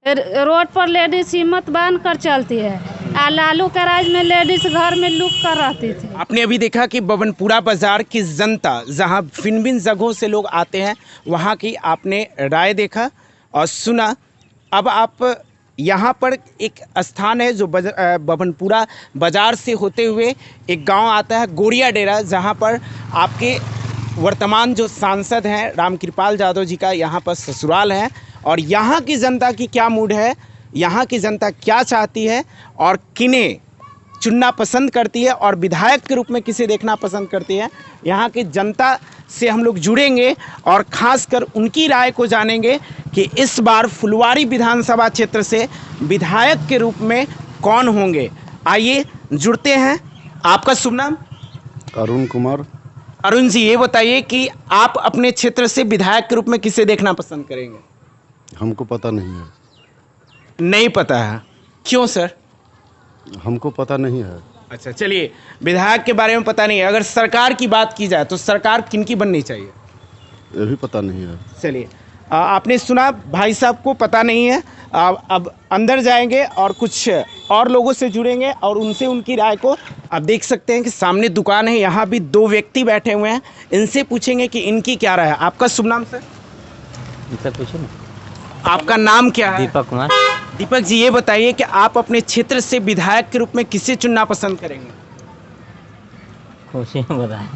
Road पर ladies हिम्मत बांध कर चलती है। लालू के राज में लेडीज घर में लुक कर रहती थी। आपने अभी देखा कि बबनपुरा बाजार की जनता जहां भिन्न भिन्न जगहों से लोग आते हैं, वहां की आपने राय देखा और सुना। अब आप यहाँ पर एक स्थान है जो बबनपुरा बाजार से होते हुए एक गांव आता है गोरिया डेरा, जहां पर आपके वर्तमान जो सांसद हैं रामकृपाल यादव जी का यहाँ पर ससुराल है। और यहाँ की जनता की क्या मूड है, यहाँ की जनता क्या चाहती है और किन्हें चुनना पसंद करती है और विधायक के रूप में किसे देखना पसंद करती है, यहाँ की जनता से हम लोग जुड़ेंगे और ख़ासकर उनकी राय को जानेंगे कि इस बार फुलवारी विधानसभा क्षेत्र से विधायक के रूप में कौन होंगे। आइए जुड़ते हैं। आपका शुभ नाम? अरुण कुमार। अरुण जी, ये बताइए कि आप अपने क्षेत्र से विधायक के रूप में किसे देखना पसंद करेंगे? हमको पता नहीं है। नहीं पता है? क्यों सर? हमको पता नहीं है। अच्छा, चलिए, विधायक के बारे में पता नहीं है। अगर सरकार की बात की जाए तो सरकार किनकी बननी चाहिए? ये भी पता नहीं है। चलिए, आपने सुना, भाई साहब को पता नहीं है। अब अंदर जाएंगे और कुछ और लोगों से जुड़ेंगे और उनसे उनकी राय को। आप देख सकते हैं कि सामने दुकान है, यहाँ भी दो व्यक्ति बैठे हुए हैं, इनसे पूछेंगे कि इनकी क्या राय है। आपका शुभ नाम सर? सर पूछो ना। आपका नाम क्या है? दीपक कुमार। दीपक जी, ये बताइए कि आप अपने क्षेत्र से विधायक के रूप में किसे चुनना पसंद करेंगे? खुशी बताए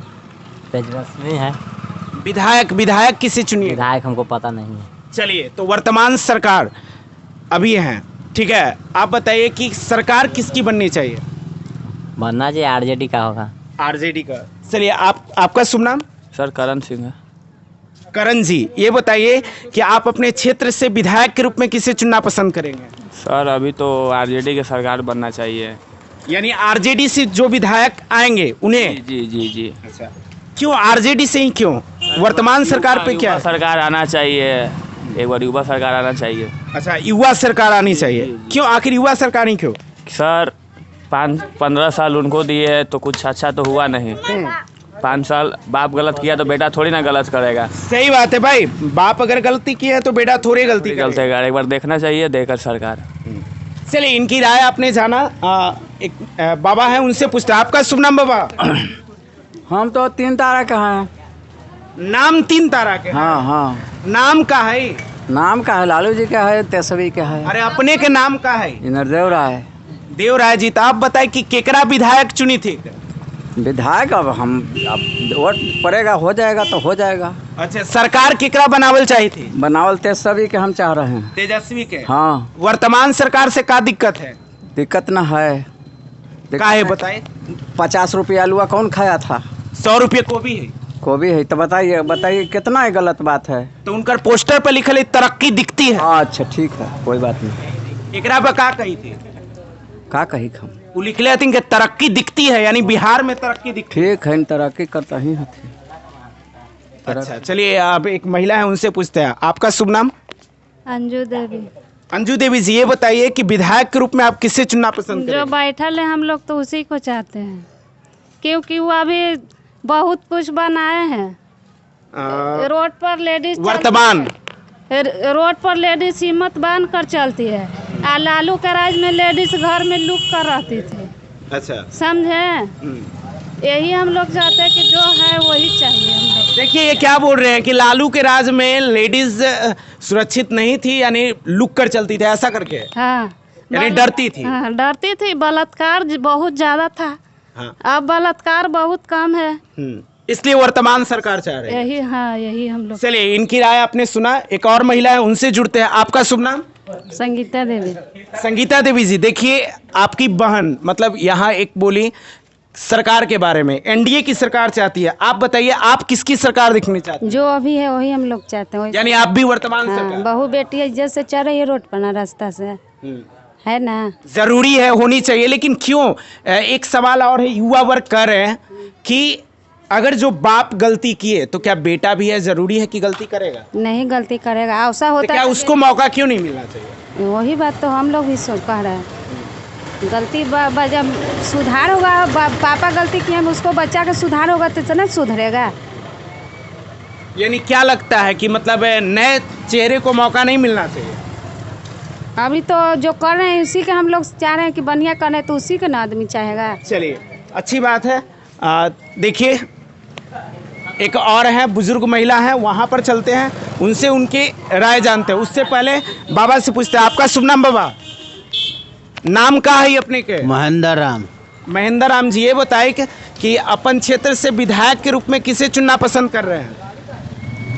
तेजस्वी है। विधायक किसे चुनिए? विधायक हमको पता नहीं है। चलिए, तो वर्तमान सरकार अभी है, ठीक है, आप बताइए कि सरकार किसकी बननी चाहिए? बनना चाहिए आरजेडी का होगा। आरजेडी का। चलिए, आपका शुभ नाम? सर करण सिंह है। करण जी, ये बताइए कि आप अपने क्षेत्र से विधायक के रूप में किसे चुनना पसंद करेंगे? सर अभी तो आरजेडी की सरकार बनना चाहिए। यानी आरजेडी से जो विधायक आएंगे उन्हें? जी जी जी। अच्छा, क्यों आरजेडी से ही? क्यों? वर्तमान सरकार पे क्या? सरकार आना चाहिए, एक बार युवा सरकार आना चाहिए। अच्छा, युवा सरकार आनी चाहिए। क्यों, आखिर युवा सरकार ही क्यों? सर 15 साल उनको दिए है तो कुछ अच्छा तो हुआ नहीं। 5 साल बाप गलत किया तो बेटा थोड़ी ना गलत करेगा। सही बात है भाई, बाप अगर गलती की है तो बेटा थोड़ी गलती करेगा। एक बार देखना चाहिए, देकर सरकार। चलिए, इनकी राय आपने जाना। एक बाबा है, उनसे पूछते हैं। आपका शुभ नाम बाबा? हम तो 3 तारा का हैं। नाम 3 तारा के? हाँ हाँ। नाम का है? नाम का है लालू जी का है, तेजस्वी का है। अरे अपने के नाम का है? इंद्रदेव राय। देवराय जी, तो आप बताए कि केकरा विधायक चुनी थी? विधायक अब वोट पड़ेगा, हो जाएगा तो हो जाएगा। अच्छा, सरकार केकरा बनावल चाहिए थी? बनावल तेजस्वी के हम चाह रहे हैं। तेजस्वी के? हाँ। वर्तमान सरकार से क्या दिक्कत है? दिक्कत ना है। क्या है बताइए? 50 रुपये आलूआ कौन खाया था? 100 रुपये गोभी है। गोभी है तो बताइए कितना है गलत बात है? तो उनका पोस्टर पर लिखल है तरक्की दिखती है। अच्छा ठीक है, कोई बात नहीं। एकरा पर क्या कही थी? का कही हम? वो लिखले हथिन कि तरक्की दिखती है, यानी बिहार में तरक्की दिखती है। ठीक है, तरक्की करता ही हथिन। अच्छा, चलिए, अब एक महिला है, उनसे पूछते हैं। आपका शुभ नाम? अंजू देवी। अंजू देवी जी, ये बताइए कि विधायक के रूप में आप किससे चुनना पसंद करेंगे? जो बैठल है हम लोग तो उसी को चाहते हैं, क्योंकि वो अभी बहुत कुछ बनाए हैं। रोड पर लेडीज वर्तमान रोड पर लेडीज हिम्मत बांध कर चलती है। लालू के राज में लेडीज घर में लुक कर रहती थी। अच्छा, समझे? यही हम लोग चाहते हैं कि जो है वही चाहिए हम लोग। देखिए, ये क्या बोल रहे हैं कि लालू के राज में लेडीज सुरक्षित नहीं थी, यानी लुक कर चलती थी, ऐसा करके? हाँ, यानी डरती थी? हाँ, डरती थी। बलात्कार बहुत ज्यादा था। हाँ। अब बलात्कार बहुत कम है, इसलिए वर्तमान सरकार चाह रही है। यही, हाँ, यही हम लोग। चलिए, इनकी राय आपने सुना। एक और महिला है, उनसे जुड़ते हैं। आपका शुभ नाम? संगीता देवी। संगीता देवी जी, देखिए, आपकी बहन मतलब यहाँ एक बोली सरकार के बारे में, एनडीए की सरकार चाहती है। आप बताइए, आप किसकी सरकार देखनी चाहते हैं? जो अभी है वही हम लोग चाहते हैं। यानी आप भी वर्तमान हाँ, सरकार? बहू बेटी इज्जत से चल रही है रोड पर ना, रास्ता से, है ना? जरूरी है, होनी चाहिए, लेकिन क्यों? एक सवाल और है, युवा वर्ग कह रहे हैं कि अगर जो बाप गलती किए तो क्या बेटा भी है, जरूरी है कि गलती करेगा? नहीं, गलती करेगा, ऐसा होता तो क्या उसको मौका क्यों नहीं मिलना चाहिए? वही बात तो हम लोग भी कह रहे हैं। गलती जब सुधार होगा, पापा गलती किए हैं, उसको बच्चा का सुधार होगा तो ना सुधरेगा। यानी क्या लगता है कि मतलब नए चेहरे को मौका नहीं मिलना चाहिए? अभी तो जो कर रहे हैं उसी के हम लोग चाह रहे हैं कि बढ़िया करें, तो उसी का ना आदमी चाहेगा। चलिए, अच्छी बात है। देखिए, एक और है, बुजुर्ग महिला है, वहाँ पर चलते हैं, उनसे उनकी राय जानते हैं। उससे पहले बाबा से पूछते हैं, आपका शुभ नाम बाबा? नाम का है अपने के? महेंद्र राम। महेंद्र राम जी, ये बताइए कि अपन क्षेत्र से विधायक के रूप में किसे चुनना पसंद कर रहे हैं?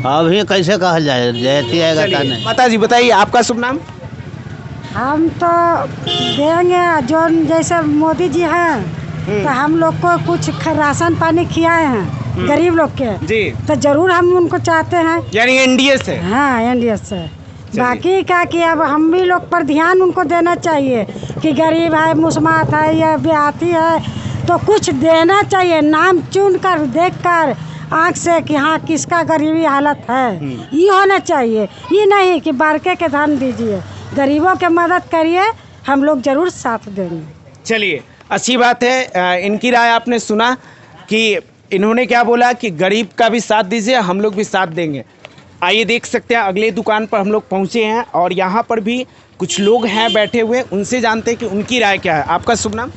अभी कैसे कहल जाए, जैती आएगा का नहीं। माता जी बताइए, आपका शुभ नाम? हम तो देंगे जो जैसे मोदी जी हैं, तो हम लोग को कुछ राशन पानी खिलाए हैं गरीब लोग के, जी, तो जरूर हम उनको चाहते हैं। यानी एनडीए से? हाँ, एनडीए से। बाकी का कि अब हम भी लोग पर ध्यान उनको देना चाहिए कि गरीब है, मुस्मात है या देहाती है, तो कुछ देना चाहिए। नाम चुन कर देख कर आँख से कि हाँ किसका गरीबी हालत है, ये होना चाहिए। ये नहीं कि बारके के धन दीजिए, गरीबों के मदद करिए, हम लोग जरूर साथ देंगे। चलिए, अच्छी बात है। इनकी राय आपने सुना कि इन्होंने क्या बोला कि गरीब का भी साथ दीजिए, हम लोग भी साथ देंगे। आइए देख सकते हैं, अगले दुकान पर हम लोग पहुंचे हैं और यहाँ पर भी कुछ लोग हैं बैठे हुए, उनसे जानते हैं कि उनकी राय क्या है। आपका शुभ नाम?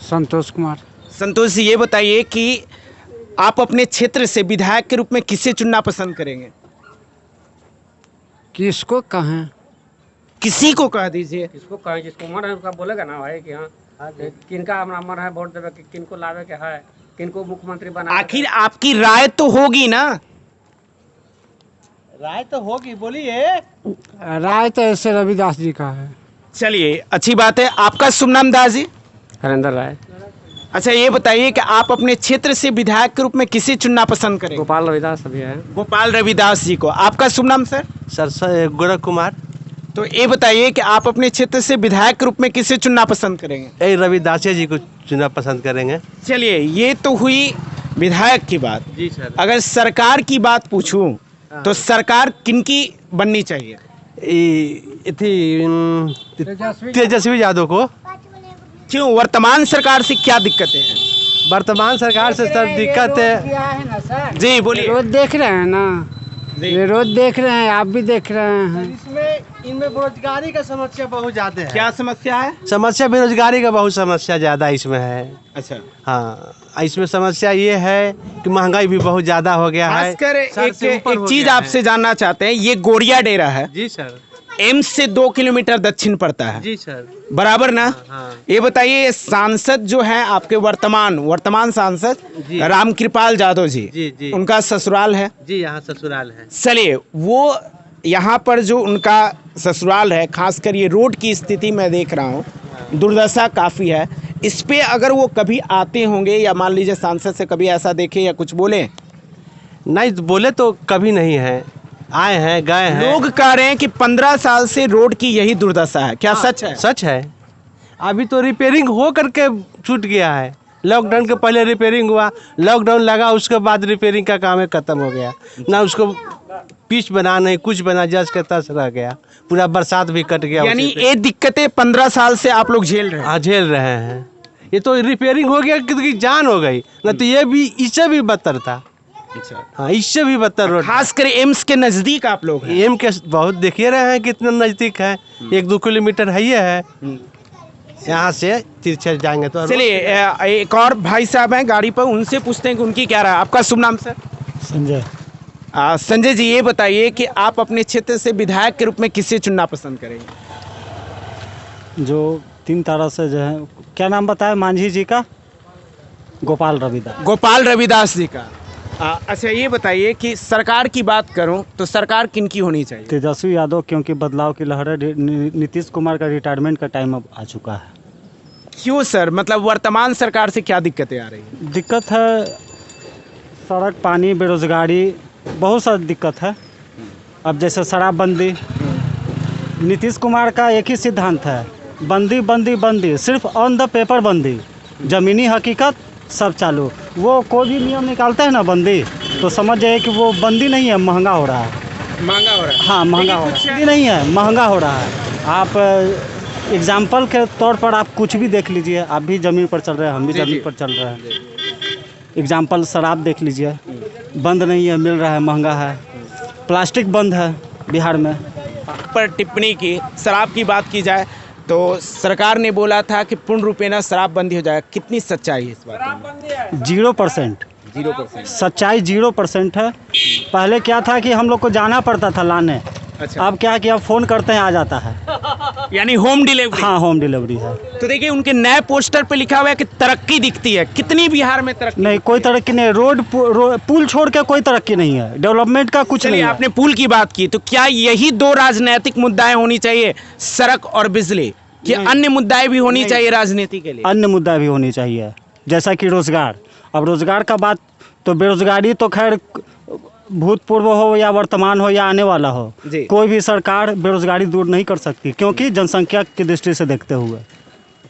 संतोष कुमार। संतोष जी, ये बताइए कि आप अपने क्षेत्र से विधायक के रूप में किसे चुनना पसंद करेंगे? किसको कहें? किसी को कह दीजिए। किसको कहें, जिसको मन है उसका बोलेगा ना भाई कि हाँ किनका हमारा मन है वोट देवे, कि किनको लावे के है, किनको मुख्यमंत्री बना। आखिर आपकी राय तो होगी ना? राय तो होगी, बोलिए। राय तो ऐसे रविदास जी का है। चलिए, अच्छी बात है। आपका शुभ नाम दास जी? हरेंद्र राय। अच्छा, ये बताइए कि आप अपने क्षेत्र से विधायक के रूप में किसे चुनना पसंद करेंगे? गोपाल रविदास अभी है। गोपाल रविदास जी को। आपका शुभ नाम सर? सर गोरख कुमार। तो ये बताइए कि आप अपने क्षेत्र से विधायक के रूप में किसे चुनना पसंद करेंगे? यही रविदास जी को चुनना पसंद करेंगे। चलिए, ये तो हुई विधायक की बात। जी सर। अगर सरकार की बात पूछूं तो सरकार किनकी बननी चाहिए? तेजस्वी यादव को। क्यों? वर्तमान सरकार से क्या दिक्कतें हैं? वर्तमान सरकार से सर दिक्कत है। जी बोलिए। रोज देख रहे हैं ना, ये रोज देख रहे हैं, आप भी देख रहे हैं। इनमें बेरोजगारी का समस्या बहुत ज्यादा है। क्या समस्या है? समस्या बेरोजगारी का बहुत समस्या ज्यादा इसमें है। अच्छा, हाँ, इसमें समस्या ये है कि महंगाई भी बहुत ज्यादा हो गया है। खासकर एक चीज आपसे जानना चाहते हैं, ये गोरिया डेरा है। जी सर। एम्स से 2 किलोमीटर दक्षिण पड़ता है। जी सर। बराबर ना? हाँ। ये बताइए, ये सांसद जो है आपके वर्तमान सांसद रामकृपाल यादव जी, जी। उनका ससुराल है? जी, यहाँ ससुराल है। चलिए, वो यहाँ पर जो उनका ससुराल है, खासकर ये रोड की स्थिति मैं देख रहा हूँ, दुर्दशा काफ़ी है। इस पे अगर वो कभी आते होंगे या मान लीजिए सांसद से कभी ऐसा देखे या कुछ बोले? नहीं बोले तो कभी नहीं है, आए हैं गए हैं। लोग कह रहे हैं कि 15 साल से रोड की यही दुर्दशा है, क्या सच है? सच है। अभी तो रिपेयरिंग हो करके छूट गया है। लॉकडाउन के पहले रिपेयरिंग हुआ, लॉकडाउन लगा, उसके बाद रिपेयरिंग का काम खत्म हो गया ना। उसको पिच बना नहीं, कुछ बना, जस के तस रह गया। पूरा बरसात भी कट गया। यानी ये दिक्कतें 15 साल से आप लोग झेल रहे हैं? हाँ, झेल रहे हैं। ये तो रिपेयरिंग हो गया, कितनी जान हो गई ना, तो ये भी इससे भी बदतर था। अच्छा, हाँ, इससे भी बदतर रोड। खासकर एम्स के नजदीक आप लोग हैं। एम के बहुत देखिए रहे हैं कितना नजदीक है, 1-2 किलोमीटर है ये है। यहाँ से तिरछे जाएंगे तो। चलिए, एक और भाई साहब हैं गाड़ी पर, उनसे पूछते हैं कि उनकी क्या राय है। आपका शुभ नाम सर? संजय। संजय जी, ये बताइए कि आप अपने क्षेत्र से विधायक के रूप में किसे चुनना पसंद करेंगे? जो 3 तारा से जो है, क्या नाम बताया मांझी जी का? गोपाल रविदास। गोपाल रविदास जी का। अच्छा, ये बताइए कि सरकार की बात करूं तो सरकार किनकी होनी चाहिए? तेजस्वी यादव, क्योंकि बदलाव की लहर है। नीतीश कुमार का रिटायरमेंट का टाइम अब आ चुका है। क्यों सर? मतलब वर्तमान सरकार से क्या दिक्कतें आ रही हैं? दिक्कत है सड़क, पानी, बेरोजगारी, बहुत सारी दिक्कत है। अब जैसे शराबबंदी, नीतीश कुमार का एक ही सिद्धांत है, बंदी बंदी बंदी, सिर्फ ऑन द पेपर बंदी, ज़मीनी हकीकत सब चालू। वो कोई भी नियम निकालते हैं ना बंदी, तो समझ जाए कि वो बंदी नहीं है, महंगा हो रहा है। महंगा हो रहा है? हाँ, महंगा हो रहा है। बंदी नहीं है, महंगा हो रहा है। आप एग्जाम्पल के तौर पर आप कुछ भी देख लीजिए। आप भी ज़मीन पर चल रहे हैं, हम भी ज़मीन पर चल रहे हैं। एग्जाम्पल शराब देख लीजिए, बंद नहीं है, मिल रहा है, महंगा है। प्लास्टिक बंद है बिहार में। पर टिप्पणी की, शराब की बात की जाए तो सरकार ने बोला था कि पूर्ण रूपेण शराब बंदी हो जाएगा, कितनी सच्चाई है इस बात में? 0%। 0%। सच्चाई 0% है। पहले क्या था कि हम लोग को जाना पड़ता था लाने। अच्छा। अब क्या है कि अब फ़ोन करते हैं आ जाता है। यानी होम डिलीवरी। हाँ, होम डिलीवरी है। तो देखिए उनके नए पोस्टर पे लिखा हुआ है कि तरक्की दिखती है। कितनी बिहार में तरक्की? नहीं, कोई तरक्की नहीं। पुल छोड़ के कोई तरक्की नहीं है। डेवलपमेंट का कुछ नहीं चलिए, है। आपने पुल की बात की, तो क्या यही दो राजनीतिक मुद्दाएं होनी चाहिए, सड़क और बिजली, कि अन्य मुद्दाएं भी होनी चाहिए राजनीति के लिए? अन्य मुद्दा भी होनी चाहिए, जैसा कि रोजगार। अब रोजगार का बात तो बेरोजगारी तो खैर भूतपूर्व हो या वर्तमान हो या आने वाला हो, कोई भी सरकार बेरोजगारी दूर नहीं कर सकती, क्योंकि जनसंख्या की दृष्टि से देखते हुए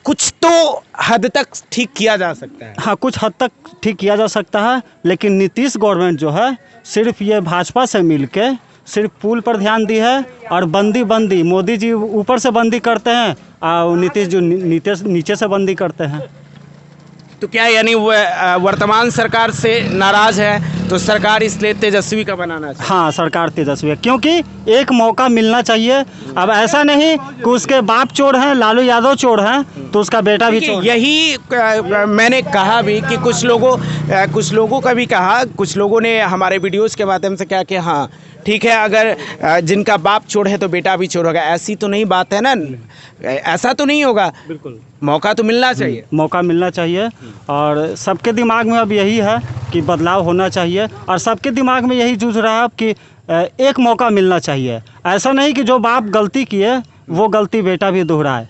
कुछ तो हद तक ठीक किया जा सकता है। हाँ, कुछ हद तक ठीक किया जा सकता है, लेकिन नीतीश गवर्नमेंट जो है सिर्फ ये भाजपा से मिलके सिर्फ पुल पर ध्यान दी है, और बंदी मोदी जी ऊपर से बंदी करते हैं और नीतीश जो नीचे से बंदी करते हैं। तो क्या यानी वर्तमान सरकार से नाराज है तो सरकार इसलिए तेजस्वी का बनाना चाहिए? हाँ, सरकार तेजस्वी है, क्योंकि एक मौका मिलना चाहिए। अब ऐसा नहीं कि उसके बाप चोर हैं, लालू यादव चोर हैं, तो उसका बेटा भी चोर। यही मैंने कहा भी कि कुछ लोगों का भी कहा, कुछ लोगों ने हमारे वीडियोस के माध्यम से कहा कि हाँ ठीक है, अगर जिनका बाप चोर है तो बेटा भी चोर होगा। ऐसी तो नहीं बात है ना, ऐसा तो नहीं होगा। बिल्कुल, मौका तो मिलना चाहिए। मौका मिलना चाहिए, और सबके दिमाग में अब यही है कि बदलाव होना चाहिए, और सबके दिमाग में यही जूझ रहा है अब कि एक मौका मिलना चाहिए। ऐसा नहीं कि जो बाप गलती किए वो गलती बेटा भी दोहराए।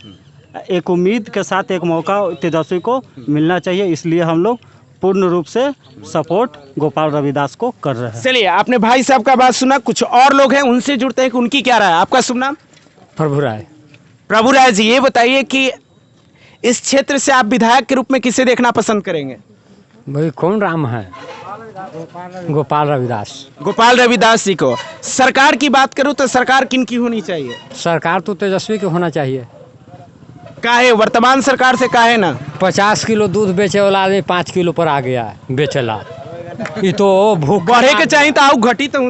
एक उम्मीद के साथ एक मौका तेजस्वी को मिलना चाहिए, इसलिए हम लोग पूर्ण रूप से सपोर्ट गोपाल रविदास को कर रहे हैं। चलिए, आपने भाई साहब का बात सुना, कुछ और लोग हैं उनसे जुड़ते हैं कि उनकी क्या राय है। आपका शुभ नाम? प्रभु राय। प्रभु राय जी, ये बताइए कि इस क्षेत्र से आप विधायक के रूप में किसे देखना पसंद करेंगे? भाई कौन राम है? गोपाल रविदास। गोपाल रविदास जी को। सरकार की बात करूं तो सरकार किन की होनी चाहिए? सरकार तो तेजस्वी की होना चाहिए। काहे वर्तमान सरकार से काहे ना? 50 किलो दूध बेचे वाला आदमी 5 किलो पर आ गया है बेचेला। ये तो भूख बढ़े के चाहिए तो घटी तो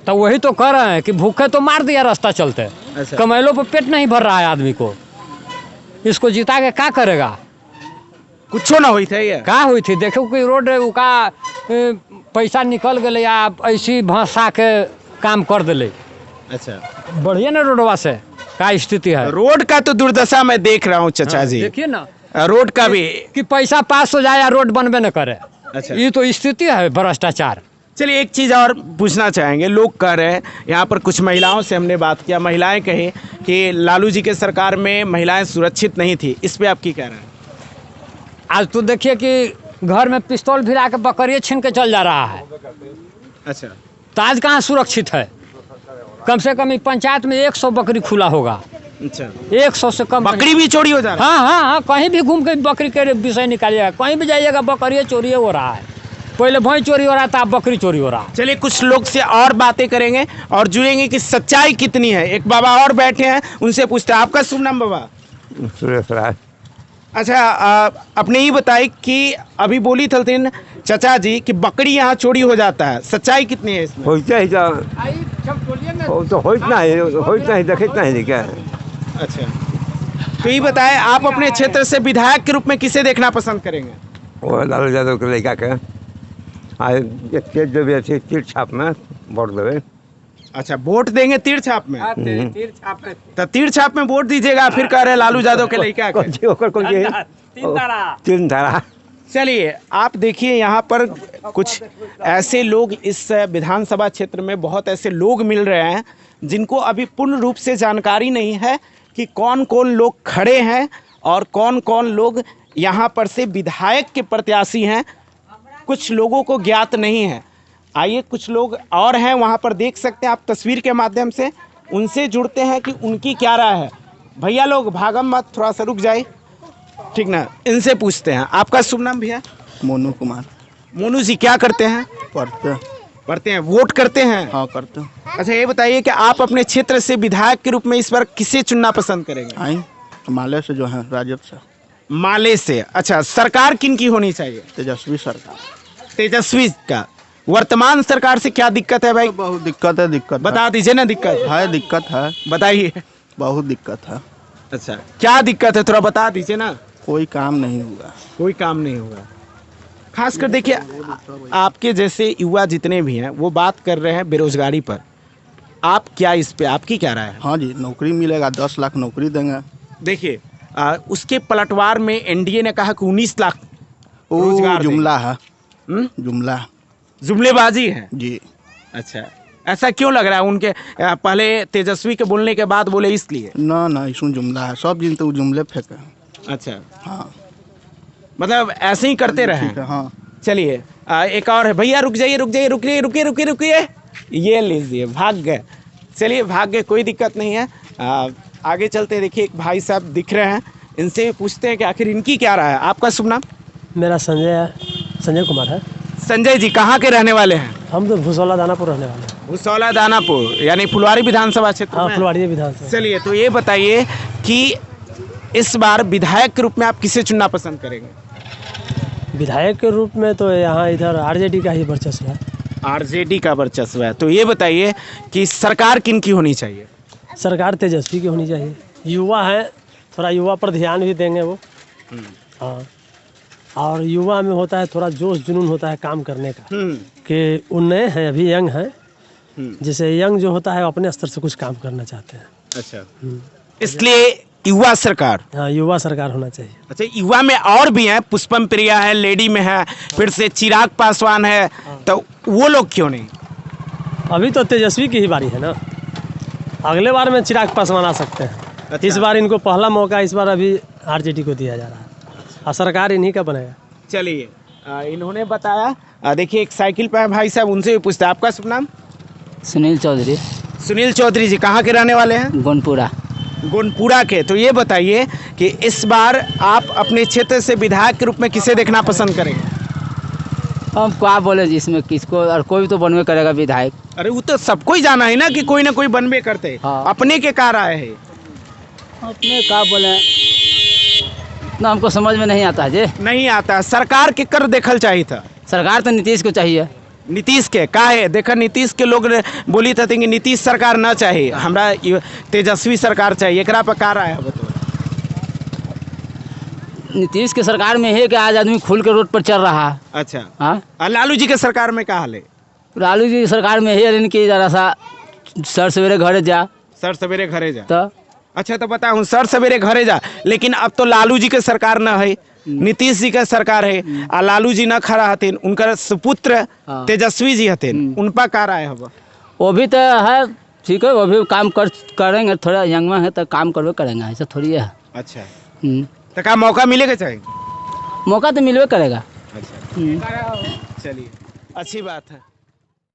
वही तो कर रहे हैं कि भूखे तो मार दिया रास्ता चलते। अच्छा। कमैलों पर पेट नहीं भर रहा है आदमी को, इसको जिता के क्या करेगा? कुछ ना हुई थे। ये का हुई थी? देखो कि रोड का पैसा निकल गए, आप ऐसी भाषा के काम कर दिले। अच्छा, बढ़िया ना रोडवा से का स्थिति है? रोड का तो दुर्दशा मैं देख रहा हूँ चाचा जी। देखिए ना, रोड का भी कि पैसा पास हो जाए या रोड बनबे न करे। अच्छा, ये तो स्थिति है भ्रष्टाचार। चलिए, एक चीज़ और पूछना चाहेंगे। लोग कह रहे हैं, यहाँ पर कुछ महिलाओं से हमने बात किया, महिलाएं कही कि लालू जी के सरकार में महिलाएं सुरक्षित नहीं थी। इस पे आप क्या कह रहे हैं? आज तो देखिए कि घर में पिस्तौल भिरा के बकरियाँ छीन के चल जा रहा है। अच्छा, तो आज कहाँ सुरक्षित है? कम से कम पंचायत में 100 बकरी खुला होगा। अच्छा, 100 से कम बकरी भी चोरी हो जा रहा है? हाँ, कहीं भी घूम के बकरी के विषय निकालिएगा, कहीं भी जाइएगा बकरी चोरी हो रहा है। पहले भैंस चोरी हो रहा था, अब बकरी चोरी हो रहा है। चलिए, कुछ लोग से और बातें करेंगे और जुड़ेंगे कि सच्चाई कितनी है। एक बाबा और बैठे हैं, उनसे पूछते हैं। आपका शुभ नाम बाबा? सुरेश राय। अच्छा, आपने ये बताई कि अभी बोली थलतीन चाचा जी कि बकरी यहाँ चोरी हो जाता है, सच्चाई कितनी है इसमें? होता ही तो होता ही देखित नहीं क्या। अच्छा, तो ये बताए, आप अपने क्षेत्र से विधायक के रूप में किसे देखना पसंद करेंगे? वो लालू यादव के लड़का के जो भी अच्छी तीर छाप में वोट देवे। अच्छा, वोट देंगे तीर छाप में? तो तीर छाप में वोट दीजिएगा, फिर कह रहे लालू यादव के लड़का तीन धारा। चलिए, आप देखिए यहाँ पर कुछ ऐसे लोग, इस विधानसभा क्षेत्र में बहुत ऐसे लोग मिल रहे हैं जिनको अभी पूर्ण रूप से जानकारी नहीं है कि कौन कौन लोग खड़े हैं और कौन कौन लोग यहाँ पर से विधायक के प्रत्याशी हैं। कुछ लोगों को ज्ञात नहीं है। आइए, कुछ लोग और हैं वहाँ पर, देख सकते हैं आप तस्वीर के माध्यम से, उनसे जुड़ते हैं कि उनकी क्या राय है। भैया लोग भागम मत, थोड़ा सा रुक जाए, ठीक ना? इनसे पूछते हैं। आपका शुभ नाम भैया? मोनू कुमार। मोनू जी, क्या करते हैं? पढ़ते हैं। वोट करते हैं? हाँ, करते हैं। अच्छा, ये बताइए कि आप अपने क्षेत्र से विधायक के रूप में इस बार किसे चुनना पसंद करेंगे? माले से जो है, राजद से। माले से। अच्छा, सरकार किन की होनी चाहिए? तेजस्वी सरकार। तेजस्वी का। वर्तमान सरकार से क्या दिक्कत है भाई? बहुत दिक्कत है, दिक्कत बता दीजिए ना। दिक्कत है, दिक्कत है, बताइए। बहुत दिक्कत है। अच्छा, क्या दिक्कत है थोड़ा बता दीजिए ना। कोई काम नहीं हुआ, कोई काम नहीं हुआ। खासकर देखिए आपके जैसे युवा जितने भी हैं वो बात कर रहे हैं बेरोजगारी पर। आप क्या इस पे, आपकी क्या राय है? हाँ जी, नौकरी मिलेगा, 10 लाख नौकरी देंगे। देखिए उसके पलटवार में एनडीए ने कहा कि 19 लाख रोजगार जुमला है, जुमला जुमलेबाजी है जी। अच्छा, ऐसा क्यों लग रहा है? उनके पहले तेजस्वी के बोलने के बाद बोले इसलिए? ना इसमें जुमला है, सब दिन तो जुमले फेंके। अच्छा, हाँ, मतलब ऐसे ही करते रहे। हाँ, चलिए एक और है भैया, रुक जाइए रुकिए, ये लीजिए, भाग गए। चलिए भाग गए, कोई दिक्कत नहीं है। आगे चलते। देखिए एक भाई साहब दिख रहे हैं, इनसे पूछते हैं कि आखिर इनकी क्या राय है। आपका शुभ नाम? मेरा संजय कुमार है। संजय जी कहाँ के रहने वाले हैं? हम तो भूसौला दानापुर रहने वाले हैं। भूसौला दानापुर यानी फुलवारी विधानसभा क्षेत्र? हाँ, फुलवारी विधानसभा। चलिए तो ये बताइए कि इस बार विधायक के रूप में आप किसे चुनना पसंद करेंगे? विधायक के रूप में तो यहाँ इधर आरजेडी का ही वर्चस्व है। आरजेडी का वर्चस्व है। तो ये बताइए कि सरकार किन की होनी चाहिए? सरकार तेजस्वी की होनी चाहिए। युवा है, थोड़ा युवा पर ध्यान भी देंगे वो। हाँ, और युवा में होता है थोड़ा जोश जुनून होता है काम करने का, कि वो नए हैं, अभी यंग हैं। जैसे यंग जो होता है अपने स्तर से कुछ काम करना चाहते हैं। अच्छा, इसलिए युवा सरकार। हाँ, युवा सरकार होना चाहिए। अच्छा, युवा में और भी हैं, पुष्पम प्रिया है, लेडी में है, फिर से चिराग पासवान है, तो वो लोग क्यों नहीं? अभी तो तेजस्वी की ही बारी है ना, अगले बार में चिराग पासवान आ सकते हैं। अच्छा। इस बार इनको पहला मौका, इस बार अभी आरजेडी को दिया जा रहा है और सरकार इन्हीं का बनेगा। चलिए इन्होंने बताया। देखिए एक साइकिल पे है भाई साहब, उनसे भी पूछते हैं। आपका शुभ नाम? सुनील चौधरी। सुनील चौधरी जी कहाँ के रहने वाले हैं? गोनपुरा के। तो ये बताइए कि इस बार आप अपने क्षेत्र से विधायक के रूप में किसे देखना पसंद करेंगे? हम क्या बोले जिसमें किसको, और कोई तो बनवे करेगा विधायक। अरे वो तो सबको ही जाना है ना कि कोई ना कोई बनवे करते। हाँ। अपने के क्या राय है? अपने क्या बोले ना, हमको समझ में नहीं आता है जी। नहीं आता। सरकार के कर देखल चाहिए था। सरकार तो नीतीश को चाहिए। नीतीश के का है? देखा नीतीश के लोग बोली था कि नीतीश सरकार ना चाहिए, हमरा तेजस्वी सरकार चाहिए। एकरा पर का राय है बताओ? नीतीश के सरकार में है कि आज आदमी खुल के रोड पर चल रहा है। अच्छा। हाँ, लालू जी के सरकार में क्या हाल है? लालू जी की सरकार में है कि जरा सा सर सवेरे घरे जा। सर सवेरे घरे जा तो अच्छा, तो बताऊँ सर सवेरे घरे जा, लेकिन अब तो लालू जी के सरकार न है, नीतीश जी का सरकार है। आ लालू जी न खड़ा हथिन, उनका सुपुत्र तेजस्वी जी हथिन, उन पर का राय है? वो भी तो है, ठीक है, वो भी काम करेंगे। थोड़ा यंग में है तो काम करवे करेंगे, ऐसा थोड़ी है। अच्छा, तो क्या मौका मिलेगा? चाहिए मौका तो मिलवे करेगा। अच्छा, चलिए अच्छी बात है।